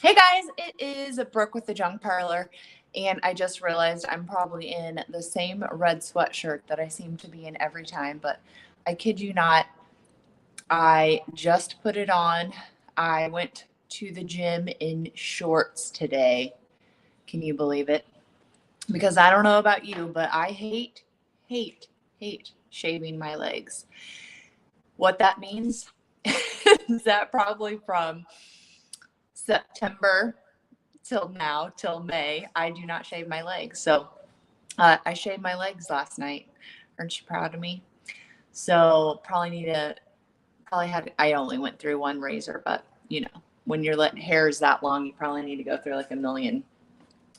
Hey guys, it is Brooke with the Junk Parlor, and I just realized I'm probably in the same red sweatshirt that I seem to be in every time, but I kid you not, I just put it on. I went to the gym in shorts today. Can you believe it? Because I don't know about you, but I hate shaving my legs. What that means is that probably from September till now, till May, I do not shave my legs. So I shaved my legs last night. Aren't you proud of me? So I only went through one razor, but when your hair is that long, you probably need to go through like a million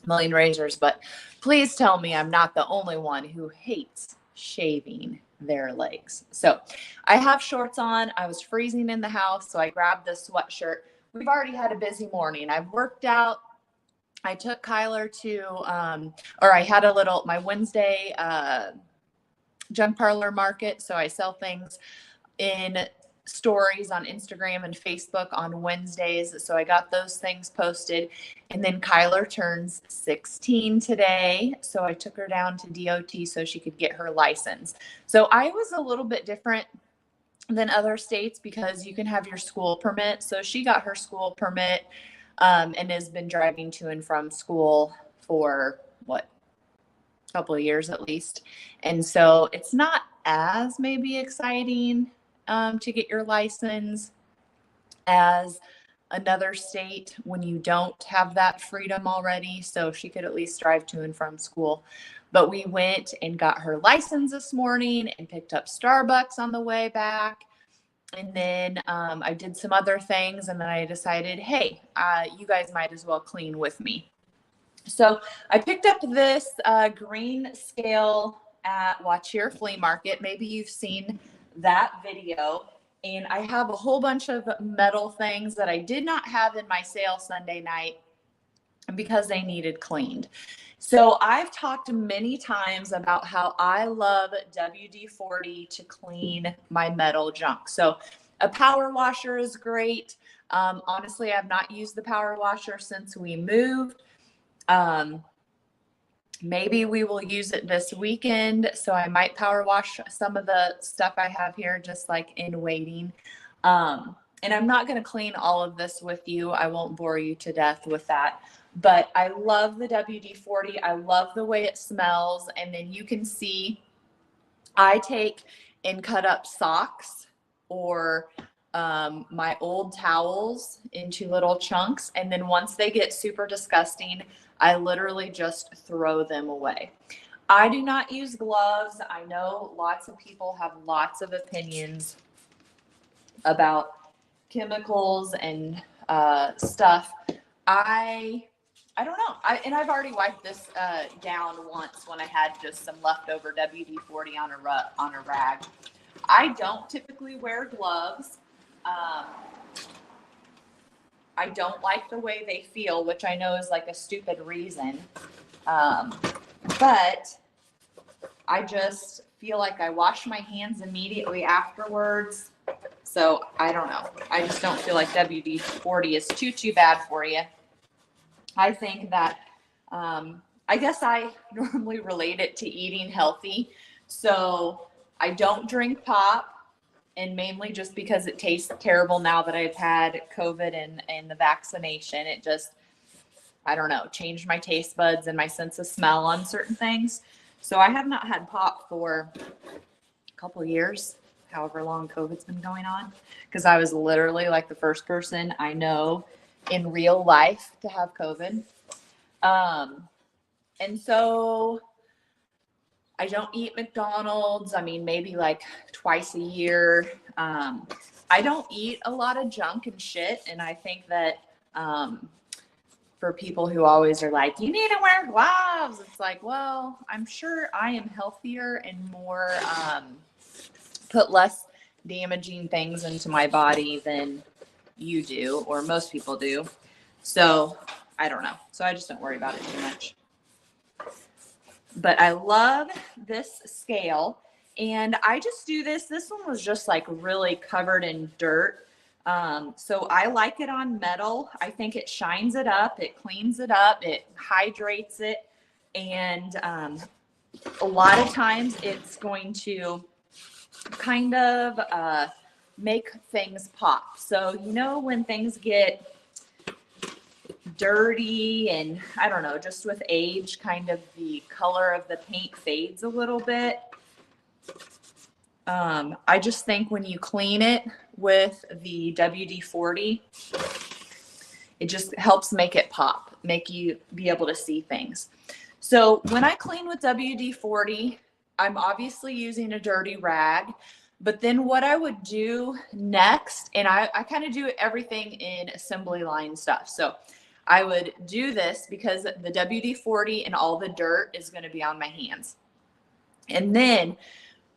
razors. But please tell me I'm not the only one who hates shaving their legs. So I have shorts on. I was freezing in the house, so I grabbed this sweatshirt. We've already had a busy morning. I've worked out. I took Kyler or I had my Wednesday junk parlor market. So I sell things in stories on Instagram and Facebook on Wednesdays. So I got those things posted. And then Kyler turns 16 today. So I took her down to DOT so she could get her license. So I was a little bit different than other states because you can have your school permit. So she got her school permit and has been driving to and from school for a couple of years at least. And so it's not as maybe exciting to get your license as another state when you don't have that freedom already. So she could at least drive to and from school. But we went and got her license this morning and picked up Starbucks on the way back. And then I did some other things, and then I decided, hey, you guys might as well clean with me. So I picked up this green scale at Watch Your Flea Market. Maybe you've seen that video. And I have a whole bunch of metal things that I did not have in my sale Sunday night because they needed cleaned. So I've talked many times about how I love WD-40 to clean my metal junk. So a power washer is great. Honestly, I've not used the power washer since we moved. Maybe we will use it this weekend. So I might power wash some of the stuff I have here, just like in waiting. And I'm not going to clean all of this with you. I won't bore you to death with that. But I love the WD-40. I love the way it smells. And then you can see I take and cut up socks or my old towels into little chunks. And then once they get super disgusting, I literally just throw them away. I do not use gloves. I know lots of people have lots of opinions about chemicals and stuff. I don't know. I've already wiped this down once when I had just some leftover WD-40 on a rag. I don't typically wear gloves. I don't like the way they feel, which I know is like a stupid reason. But I just feel like I wash my hands immediately afterwards. So I don't know. I just don't feel like WD-40 is too bad for you. I think that, I guess I normally relate it to eating healthy. So I don't drink pop, and mainly just because it tastes terrible now that I've had COVID and the vaccination. It just, I don't know, changed my taste buds and my sense of smell on certain things. So I have not had pop for a couple of years, however long COVID's been going on, because I was literally like the first person I know in real life to have COVID. And so I don't eat McDonald's. I mean, maybe like twice a year. I don't eat a lot of junk and shit. And I think that for people who always are like, you need to wear gloves, it's like, well, I'm sure I am healthier and more, put less damaging things into my body than you do, or most people do. So I don't know. So I just don't worry about it too much. But I love this scale, and I just do this. This one was just like really covered in dirt. So I like it on metal. I think it shines it up, it cleans it up, it hydrates it, and a lot of times it's going to kind of make things pop. So, you know, when things get dirty and I don't know, just with age, kind of the color of the paint fades a little bit. I just think when you clean it with the WD-40, it just helps make it pop, make you be able to see things. So when I clean with WD-40, I'm obviously using a dirty rag, but then what I would do next, and I kind of do everything in assembly line stuff. So I would do this because the WD-40 and all the dirt is going to be on my hands. And then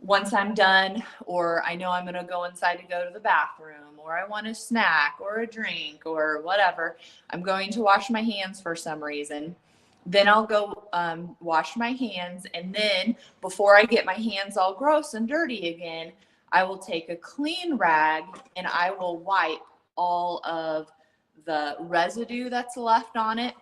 once I'm done, or I know I'm going to go inside to go to the bathroom, or I want a snack or a drink or whatever, I'm going to wash my hands for some reason. Then I'll go wash my hands. And then before I get my hands all gross and dirty again, I will take a clean rag and I will wipe all of the residue that's left on it,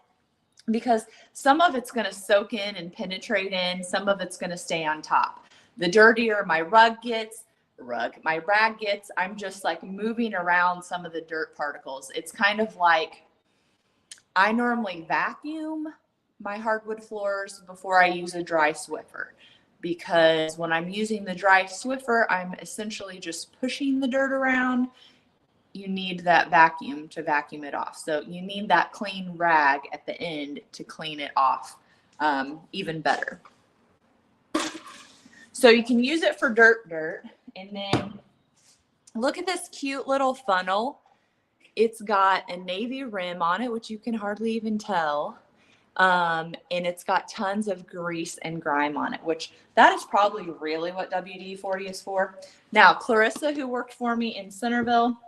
because some of it's going to soak in and penetrate in. Some of it's going to stay on top. The dirtier my rag gets, I'm just like moving around some of the dirt particles. It's kind of like I normally vacuum my hardwood floors before I use a dry Swiffer, because when I'm using the dry Swiffer, I'm essentially just pushing the dirt around. You need that vacuum to vacuum it off. So you need that clean rag at the end to clean it off even better. So you can use it for dirt. And then look at this cute little funnel. It's got a navy rim on it, which you can hardly even tell. And it's got tons of grease and grime on it, which that is probably really what WD-40 is for. Now, Clarissa, who worked for me in Centerville,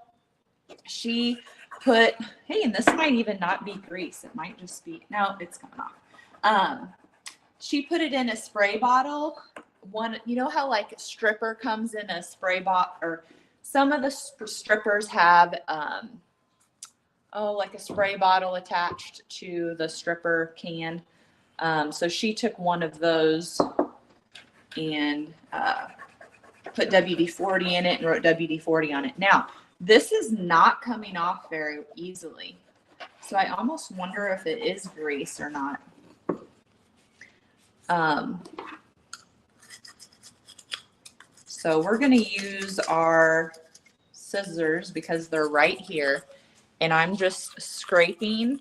she put, hey, and this might even not be grease. It might just be, no, it's coming off. She put it in a spray bottle. One, you know how like a stripper comes in a spray bottle, or some of the strippers have, like a spray bottle attached to the stripper can. So she took one of those and put WD-40 in it and wrote WD-40 on it. Now, this is not coming off very easily. So I almost wonder if it is grease or not. So we're going to use our scissors because they're right here. And I'm just scraping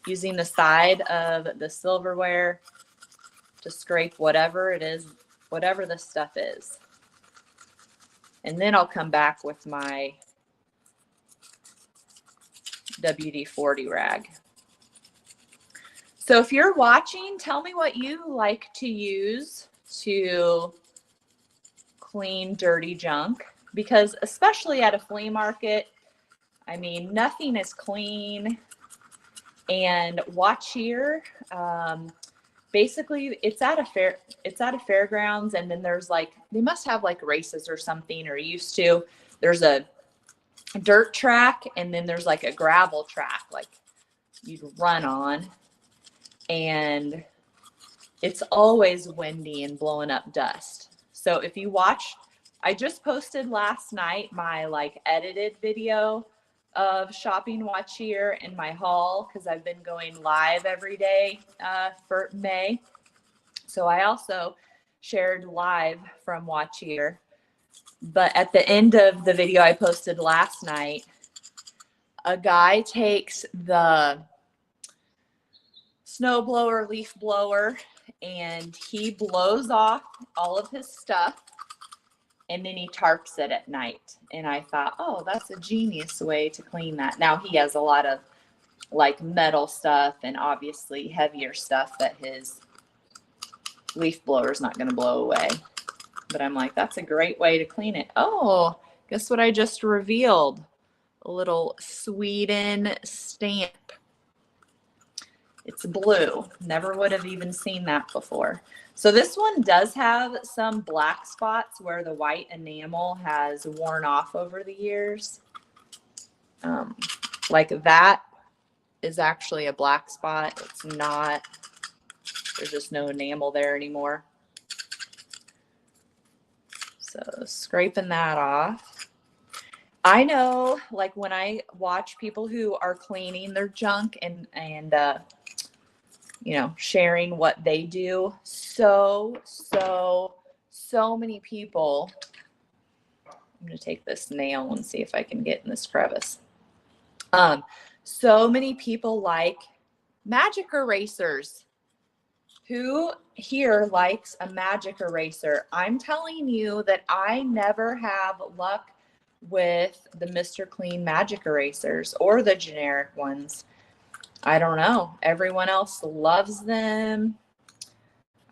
using the side of the silverware to scrape whatever it is, whatever this stuff is. And then I'll come back with my WD-40 rag. So if you're watching, tell me what you like to use to clean dirty junk, because especially at a flea market, I mean, nothing is clean. And watch here, basically it's at a fairgrounds, and then there's like, they must have like races or something, or used to. There's a dirt track, and then there's like a gravel track like you'd run on, and it's always windy and blowing up dust. So if you watch, I just posted last night my like edited video of shopping Watch Here and my haul, because I've been going live every day for May. So I also shared live from Watch Here. But at the end of the video I posted last night, a guy takes the snow blower, leaf blower, and he blows off all of his stuff, and then he tarps it at night. And I thought, oh, that's a genius way to clean that. Now he has a lot of like metal stuff and obviously heavier stuff that his leaf blower is not going to blow away. But I'm like, that's a great way to clean it. Oh, guess what I just revealed? A little Sweden stamp. It's blue. Never would have even seen that before. So this one does have some black spots where the white enamel has worn off over the years. Like that is actually a black spot. It's not, there's just no enamel there anymore. So scraping that off. I know, like when I watch people who are cleaning their junk and you know, sharing what they do, so many people. I'm going to take this nail and see if I can get in this crevice. So many people like magic erasers. Who here likes a magic eraser? I'm telling you that I never have luck with the Mr. Clean magic erasers or the generic ones. I don't know. Everyone else loves them.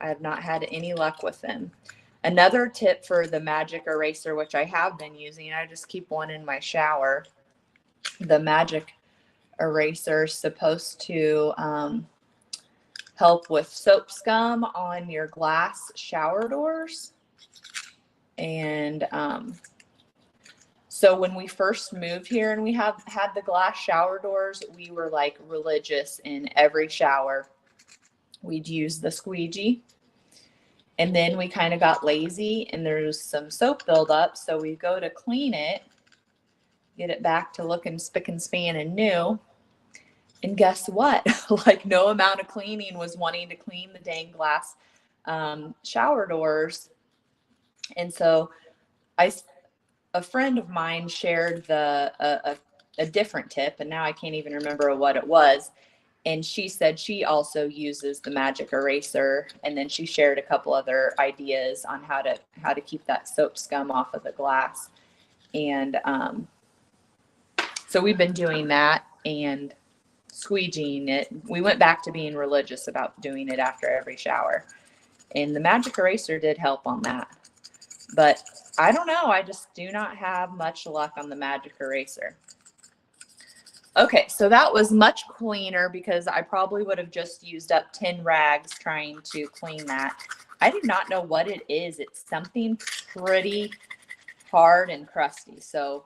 I have not had any luck with them. Another tip for the magic eraser, which I have been using, I just keep one in my shower. The magic eraser is supposed to help with soap scum on your glass shower doors. And so when we first moved here and we had the glass shower doors, we were like religious. In every shower we'd use the squeegee. And then we kind of got lazy and there's some soap buildup. So we go to clean it, get it back to looking spick and span and new. And guess what? Like no amount of cleaning was wanting to clean the dang glass shower doors. And so a friend of mine shared a different tip, and now I can't even remember what it was. And she said she also uses the magic eraser. And then she shared a couple other ideas on how to keep that soap scum off of the glass. And so we've been doing that and squeegeeing it. We went back to being religious about doing it after every shower. And the magic eraser did help on that. But I don't know. I just do not have much luck on the magic eraser. Okay, so that was much cleaner because I probably would have just used up 10 rags trying to clean that. I do not know what it is. It's something pretty hard and crusty. So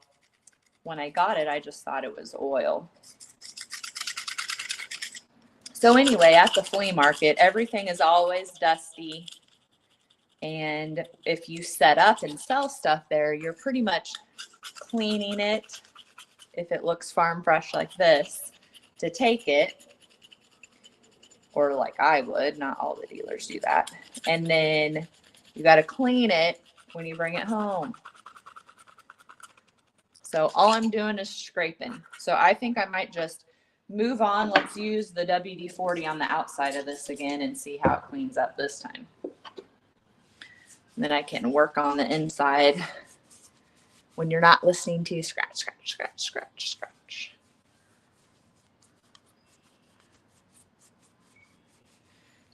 when I got it, I just thought it was oil. So anyway, at the flea market, everything is always dusty. And if you set up and sell stuff there, you're pretty much cleaning it, if it looks farm fresh like this, to take it, or like I would. Not all the dealers do that. And then you got to clean it when you bring it home. So all I'm doing is scraping. So I think I might just move on. Let's use the WD-40 on the outside of this again and see how it cleans up this time. And then I can work on the inside when you're not listening to scratch, scratch, scratch, scratch, scratch.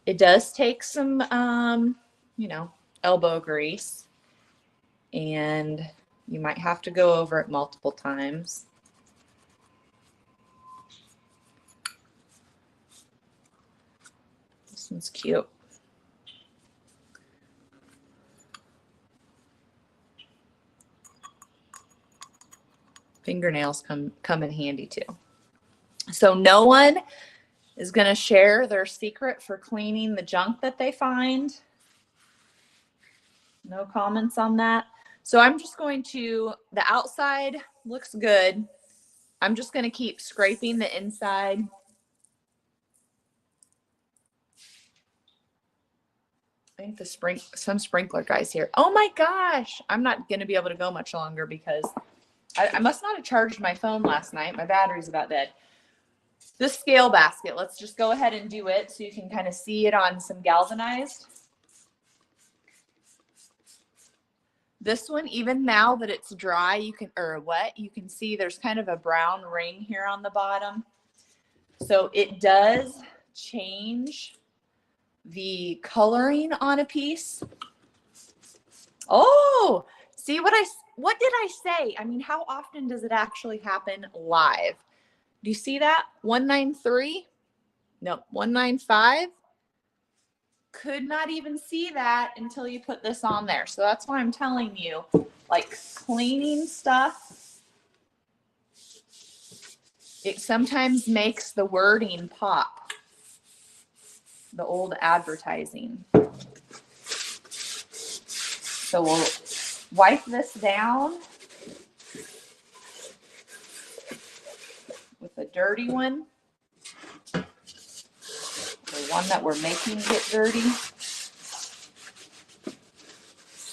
It does take some, you know, elbow grease, and you might have to go over it multiple times. This one's cute. Fingernails come in handy too. So no one is going to share their secret for cleaning the junk that they find. No comments on that. So I'm just going to, the outside looks good. I'm just going to keep scraping the inside. I think some sprinkler guys here. Oh my gosh. I'm not going to be able to go much longer because I must not have charged my phone last night. My battery's about dead. This scale basket, let's just go ahead and do it so you can kind of see it on some galvanized. This one, even now that it's dry, or wet, you can see there's kind of a brown ring here on the bottom. So it does change the coloring on a piece. Oh, see what did I say? I mean, how often does it actually happen live? Do you see that? 193? No, 195. Could not even see that until you put this on there. So that's why I'm telling you, like cleaning stuff It sometimes makes the wording pop, the old advertising. So we'll wipe this down with a dirty one, the one that we're making get dirty.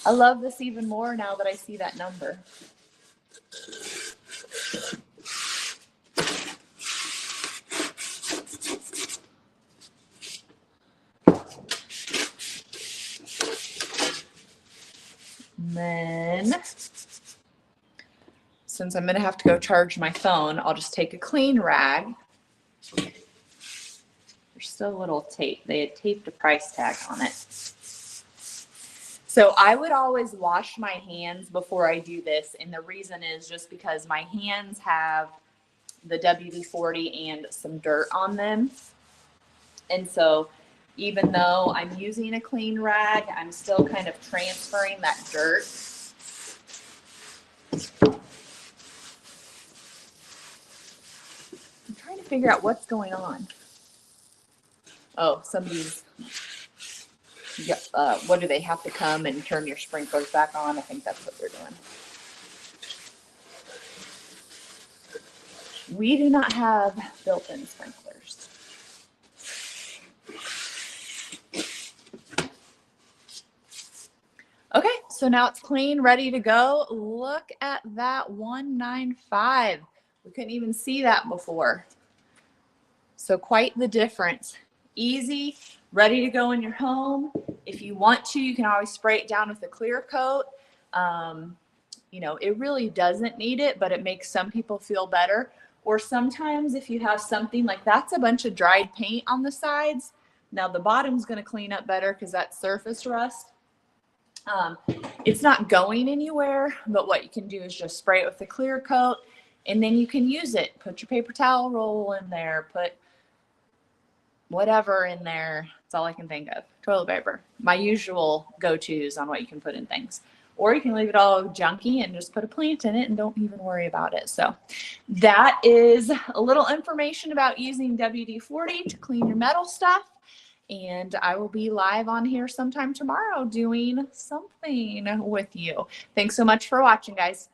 I love this even more now that I see that number. And then, since I'm going to have to go charge my phone, I'll just take a clean rag. There's still a little tape. They had taped a price tag on it. So I would always wash my hands before I do this. And the reason is just because my hands have the WD-40 and some dirt on them. And so even though I'm using a clean rag, I'm still kind of transferring that dirt. I'm trying to figure out what's going on. Oh, somebody's, what do they have to come and turn your sprinklers back on? I think that's what they're doing. We do not have built-in sprinklers. Okay, so now it's clean, ready to go. Look at that 195. We couldn't even see that before. So quite the difference. Easy, ready to go in your home. If you want to, you can always spray it down with a clear coat. You know, it really doesn't need it, but it makes some people feel better. Or sometimes if you have something like that's a bunch of dried paint on the sides. Now the bottom's going to clean up better because that's surface rust. It's not going anywhere, but what you can do is just spray it with a clear coat and then you can use it. Put your paper towel roll in there, put whatever in there. That's all I can think of. Toilet paper. My usual go-tos on what you can put in things. Or you can leave it all junky and just put a plant in it and don't even worry about it. So that is a little information about using WD-40 to clean your metal stuff. And I will be live on here sometime tomorrow doing something with you. Thanks so much for watching, guys.